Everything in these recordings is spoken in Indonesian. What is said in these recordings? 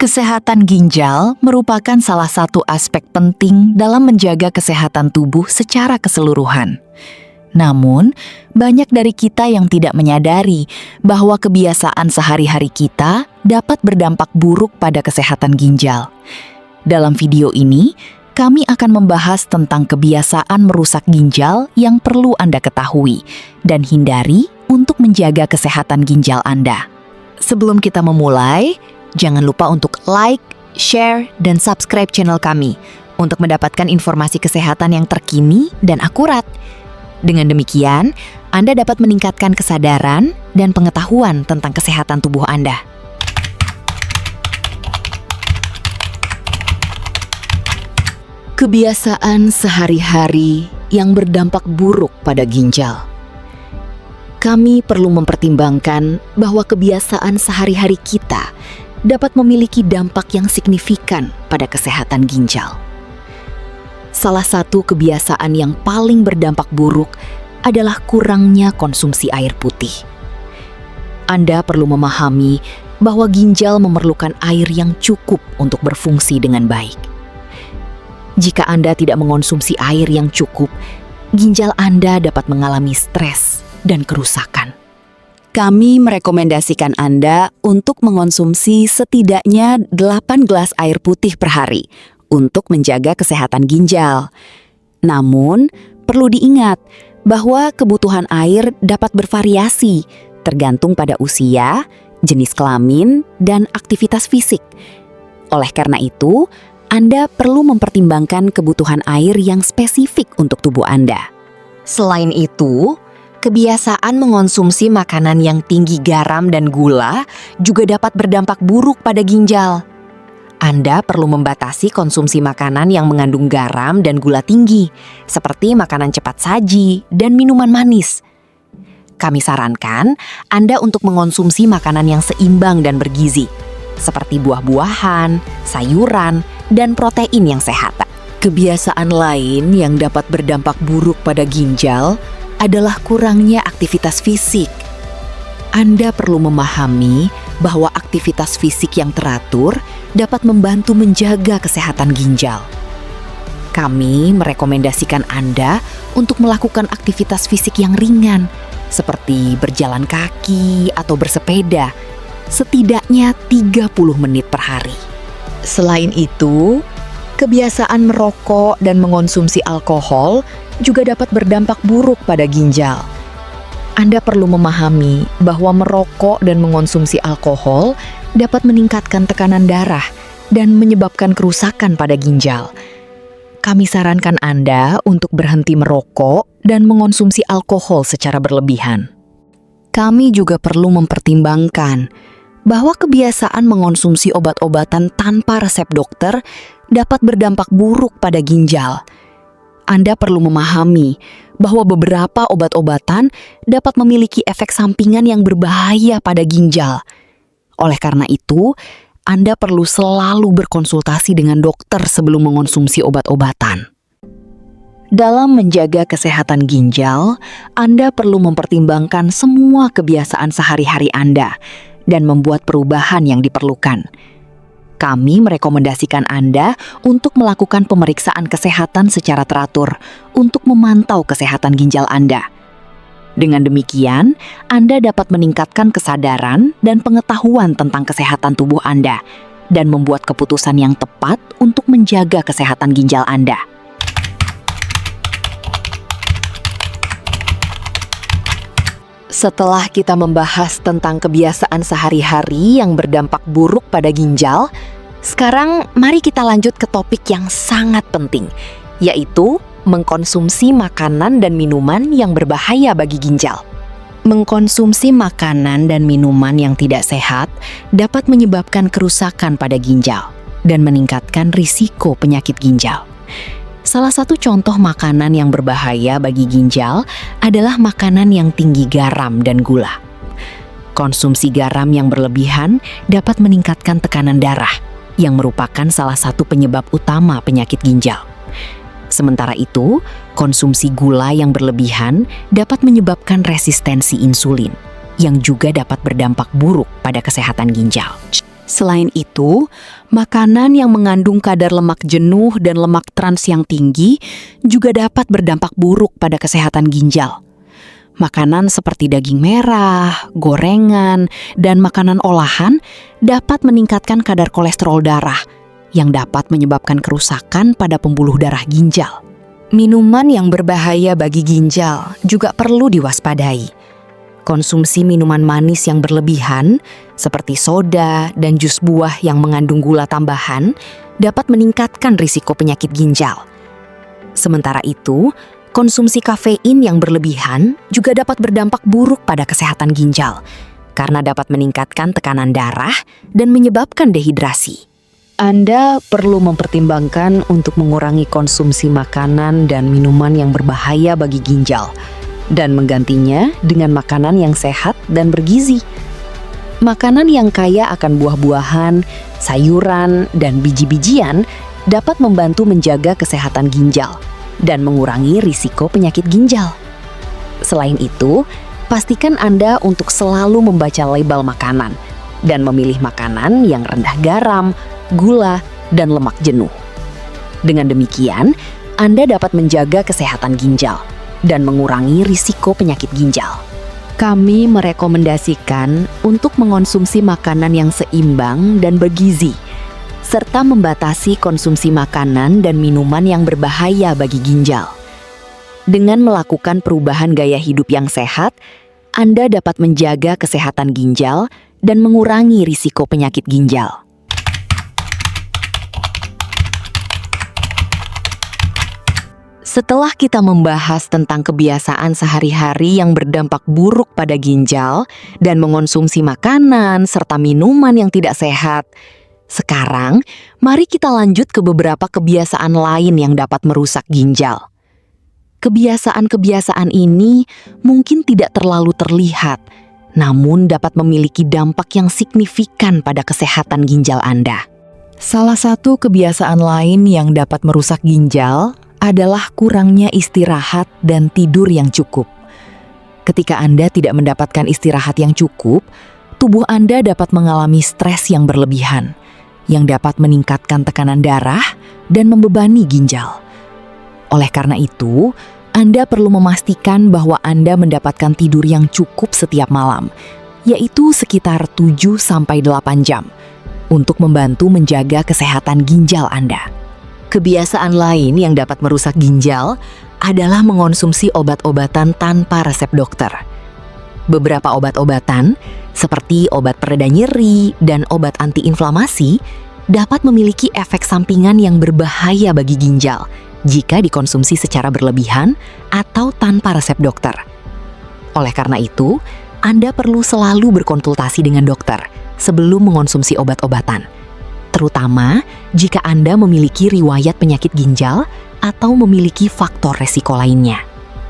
Kesehatan ginjal merupakan salah satu aspek penting dalam menjaga kesehatan tubuh secara keseluruhan. Namun, banyak dari kita yang tidak menyadari bahwa kebiasaan sehari-hari kita dapat berdampak buruk pada kesehatan ginjal. Dalam video ini, kami akan membahas tentang kebiasaan merusak ginjal yang perlu Anda ketahui dan hindari untuk menjaga kesehatan ginjal Anda. Sebelum kita memulai, jangan lupa untuk like, share, dan subscribe channel kami untuk mendapatkan informasi kesehatan yang terkini dan akurat. Dengan demikian, Anda dapat meningkatkan kesadaran dan pengetahuan tentang kesehatan tubuh Anda. Kebiasaan sehari-hari yang berdampak buruk pada ginjal. Kami perlu mempertimbangkan bahwa kebiasaan sehari-hari kita dapat memiliki dampak yang signifikan pada kesehatan ginjal. Salah satu kebiasaan yang paling berdampak buruk adalah kurangnya konsumsi air putih. Anda perlu memahami bahwa ginjal memerlukan air yang cukup untuk berfungsi dengan baik. Jika Anda tidak mengonsumsi air yang cukup, ginjal Anda dapat mengalami stres dan kerusakan. Kami merekomendasikan Anda untuk mengonsumsi setidaknya 8 gelas air putih per hari untuk menjaga kesehatan ginjal. Namun, perlu diingat bahwa kebutuhan air dapat bervariasi tergantung pada usia, jenis kelamin, dan aktivitas fisik. Oleh karena itu, Anda perlu mempertimbangkan kebutuhan air yang spesifik untuk tubuh Anda. Selain itu, kebiasaan mengonsumsi makanan yang tinggi garam dan gula juga dapat berdampak buruk pada ginjal. Anda perlu membatasi konsumsi makanan yang mengandung garam dan gula tinggi, seperti makanan cepat saji dan minuman manis. Kami sarankan Anda untuk mengonsumsi makanan yang seimbang dan bergizi, seperti buah-buahan, sayuran, dan protein yang sehat. Kebiasaan lain yang dapat berdampak buruk pada ginjal adalah kurangnya aktivitas fisik. Anda perlu memahami bahwa aktivitas fisik yang teratur dapat membantu menjaga kesehatan ginjal. Kami merekomendasikan Anda untuk melakukan aktivitas fisik yang ringan, seperti berjalan kaki atau bersepeda, setidaknya 30 menit per hari. Selain itu, kebiasaan merokok dan mengonsumsi alkohol juga dapat berdampak buruk pada ginjal. Anda perlu memahami bahwa merokok dan mengonsumsi alkohol dapat meningkatkan tekanan darah dan menyebabkan kerusakan pada ginjal. Kami sarankan Anda untuk berhenti merokok dan mengonsumsi alkohol secara berlebihan. Kami juga perlu mempertimbangkan bahwa kebiasaan mengonsumsi obat-obatan tanpa resep dokter dapat berdampak buruk pada ginjal. Anda perlu memahami bahwa beberapa obat-obatan dapat memiliki efek sampingan yang berbahaya pada ginjal. Oleh karena itu, Anda perlu selalu berkonsultasi dengan dokter sebelum mengonsumsi obat-obatan. Dalam menjaga kesehatan ginjal, Anda perlu mempertimbangkan semua kebiasaan sehari-hari Anda dan membuat perubahan yang diperlukan. Kami merekomendasikan Anda untuk melakukan pemeriksaan kesehatan secara teratur untuk memantau kesehatan ginjal Anda. Dengan demikian, Anda dapat meningkatkan kesadaran dan pengetahuan tentang kesehatan tubuh Anda dan membuat keputusan yang tepat untuk menjaga kesehatan ginjal Anda. Setelah kita membahas tentang kebiasaan sehari-hari yang berdampak buruk pada ginjal, sekarang mari kita lanjut ke topik yang sangat penting, yaitu mengkonsumsi makanan dan minuman yang berbahaya bagi ginjal. Mengkonsumsi makanan dan minuman yang tidak sehat dapat menyebabkan kerusakan pada ginjal dan meningkatkan risiko penyakit ginjal. Salah satu contoh makanan yang berbahaya bagi ginjal adalah makanan yang tinggi garam dan gula. Konsumsi garam yang berlebihan dapat meningkatkan tekanan darah, yang merupakan salah satu penyebab utama penyakit ginjal. Sementara itu, konsumsi gula yang berlebihan dapat menyebabkan resistensi insulin, yang juga dapat berdampak buruk pada kesehatan ginjal. Selain itu, makanan yang mengandung kadar lemak jenuh dan lemak trans yang tinggi juga dapat berdampak buruk pada kesehatan ginjal. Makanan seperti daging merah, gorengan, dan makanan olahan dapat meningkatkan kadar kolesterol darah yang dapat menyebabkan kerusakan pada pembuluh darah ginjal. Minuman yang berbahaya bagi ginjal juga perlu diwaspadai. Konsumsi minuman manis yang berlebihan, seperti soda dan jus buah yang mengandung gula tambahan, dapat meningkatkan risiko penyakit ginjal. Sementara itu, konsumsi kafein yang berlebihan juga dapat berdampak buruk pada kesehatan ginjal, karena dapat meningkatkan tekanan darah dan menyebabkan dehidrasi. Anda perlu mempertimbangkan untuk mengurangi konsumsi makanan dan minuman yang berbahaya bagi ginjal, dan menggantinya dengan makanan yang sehat dan bergizi. Makanan yang kaya akan buah-buahan, sayuran, dan biji-bijian dapat membantu menjaga kesehatan ginjal dan mengurangi risiko penyakit ginjal. Selain itu, pastikan Anda untuk selalu membaca label makanan dan memilih makanan yang rendah garam, gula, dan lemak jenuh. Dengan demikian, Anda dapat menjaga kesehatan ginjal dan mengurangi risiko penyakit ginjal. Kami merekomendasikan untuk mengonsumsi makanan yang seimbang dan bergizi, serta membatasi konsumsi makanan dan minuman yang berbahaya bagi ginjal. Dengan melakukan perubahan gaya hidup yang sehat, Anda dapat menjaga kesehatan ginjal dan mengurangi risiko penyakit ginjal. Setelah kita membahas tentang kebiasaan sehari-hari yang berdampak buruk pada ginjal dan mengonsumsi makanan serta minuman yang tidak sehat, sekarang mari kita lanjut ke beberapa kebiasaan lain yang dapat merusak ginjal. Kebiasaan-kebiasaan ini mungkin tidak terlalu terlihat, namun dapat memiliki dampak yang signifikan pada kesehatan ginjal Anda. Salah satu kebiasaan lain yang dapat merusak ginjal adalah kurangnya istirahat dan tidur yang cukup. Ketika Anda tidak mendapatkan istirahat yang cukup, tubuh Anda dapat mengalami stres yang berlebihan, yang dapat meningkatkan tekanan darah dan membebani ginjal. Oleh karena itu, Anda perlu memastikan bahwa Anda mendapatkan tidur yang cukup setiap malam, yaitu sekitar 7-8 jam, untuk membantu menjaga kesehatan ginjal Anda. Kebiasaan lain yang dapat merusak ginjal adalah mengonsumsi obat-obatan tanpa resep dokter. Beberapa obat-obatan, seperti obat pereda nyeri dan obat antiinflamasi, dapat memiliki efek sampingan yang berbahaya bagi ginjal jika dikonsumsi secara berlebihan atau tanpa resep dokter. Oleh karena itu, Anda perlu selalu berkonsultasi dengan dokter sebelum mengonsumsi obat-obatan, terutama jika Anda memiliki riwayat penyakit ginjal atau memiliki faktor resiko lainnya.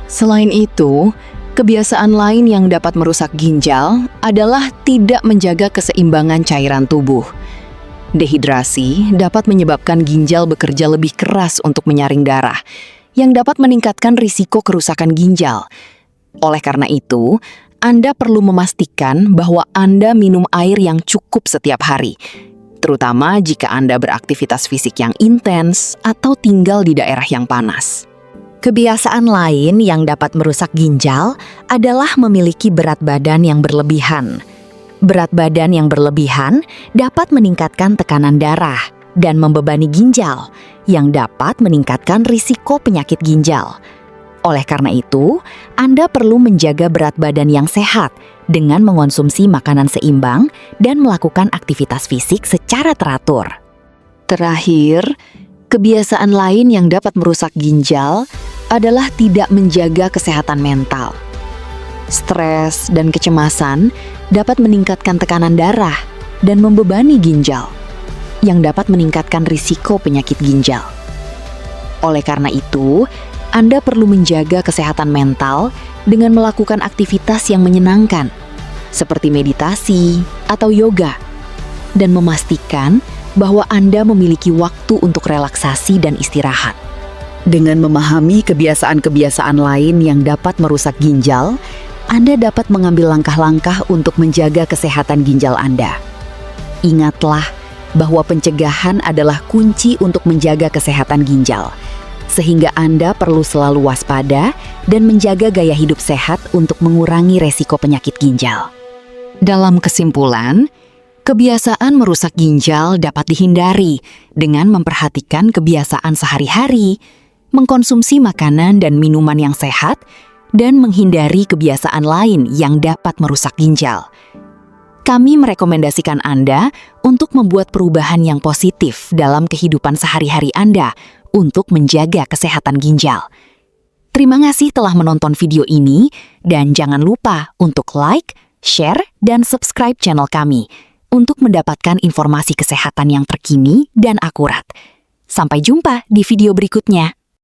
Selain itu, kebiasaan lain yang dapat merusak ginjal adalah tidak menjaga keseimbangan cairan tubuh. Dehidrasi dapat menyebabkan ginjal bekerja lebih keras untuk menyaring darah, yang dapat meningkatkan risiko kerusakan ginjal. Oleh karena itu, Anda perlu memastikan bahwa Anda minum air yang cukup setiap hari, terutama jika Anda beraktivitas fisik yang intens atau tinggal di daerah yang panas. Kebiasaan lain yang dapat merusak ginjal adalah memiliki berat badan yang berlebihan. Berat badan yang berlebihan dapat meningkatkan tekanan darah dan membebani ginjal, yang dapat meningkatkan risiko penyakit ginjal. Oleh karena itu, Anda perlu menjaga berat badan yang sehat dengan mengonsumsi makanan seimbang dan melakukan aktivitas fisik secara teratur. Terakhir, kebiasaan lain yang dapat merusak ginjal adalah tidak menjaga kesehatan mental. Stres dan kecemasan dapat meningkatkan tekanan darah dan membebani ginjal, yang dapat meningkatkan risiko penyakit ginjal. Oleh karena itu, Anda perlu menjaga kesehatan mental dengan melakukan aktivitas yang menyenangkan, seperti meditasi atau yoga, dan memastikan bahwa Anda memiliki waktu untuk relaksasi dan istirahat. Dengan memahami kebiasaan-kebiasaan lain yang dapat merusak ginjal, Anda dapat mengambil langkah-langkah untuk menjaga kesehatan ginjal Anda. Ingatlah bahwa pencegahan adalah kunci untuk menjaga kesehatan ginjal, sehingga Anda perlu selalu waspada dan menjaga gaya hidup sehat untuk mengurangi resiko penyakit ginjal. Dalam kesimpulan, kebiasaan merusak ginjal dapat dihindari dengan memperhatikan kebiasaan sehari-hari, mengkonsumsi makanan dan minuman yang sehat, dan menghindari kebiasaan lain yang dapat merusak ginjal. Kami merekomendasikan Anda untuk membuat perubahan yang positif dalam kehidupan sehari-hari Anda untuk menjaga kesehatan ginjal. Terima kasih telah menonton video ini, dan jangan lupa untuk like, share, dan subscribe channel kami untuk mendapatkan informasi kesehatan yang terkini dan akurat. Sampai jumpa di video berikutnya.